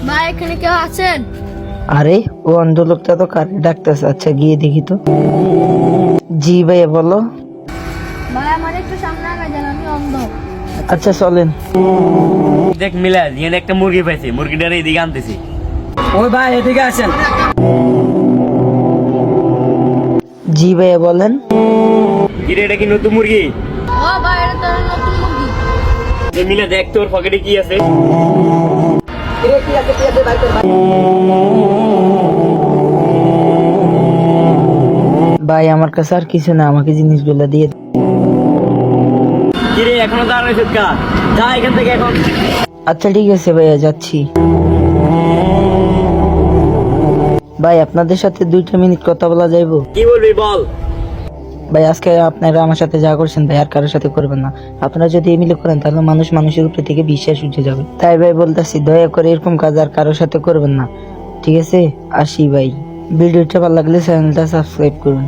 ভাই এখানে কেউ আছেন? আরে ও অন্ধ লোকটা তো কারে ডাকতেছে, আচ্ছা গিয়ে দেখি তো। জি ভাইয়া বলো। ভাই আমার একটু সামনে আগে যান, আমি অন্ধ। আচ্ছা চলেন। দেখ মিলাদ, এখানে একটা মুরগি পাইছি, মুরগিটার এইদিকে আনতেছি। ওই ভাই এদিকে আসেন। জি ভাইয়া বলেন। কিরে এটা কি নতুন মুরগি? ও ভাই এটা তো নতুন মুরগি। মিলা দেখ তোর পকেটে কি আছে। ভাই আমার কাছে আর কিছু না, আমাকে জিনিসগুলো দিয়ে দিন। কিরে এখনো দাঁড়ানো কা, যা এখান থেকে এখন। আচ্ছা ঠিক আছে ভাইয়া, যাচ্ছি। ভাই আপনাদের সাথে 2টা মিনিট কথা বলা যাইবো? কি বলবি বল। ভাই আজকে আপনারা আমার সাথে যা করছেন ভাই আর কারোর সাথে করবেন না। আপনারা যদি এমিলে করেন তাহলে মানুষ মানুষের উপরে থেকে বিশ্বাস উঠে যাবে। তাই ভাই বলতেছি, দয়া করে এরকম কাজ আর কারোর সাথে করবেন না, ঠিক আছে? আসি ভাই। ভিডিওটা ভালো লাগলে চ্যানেলটা সাবস্ক্রাইব করুন।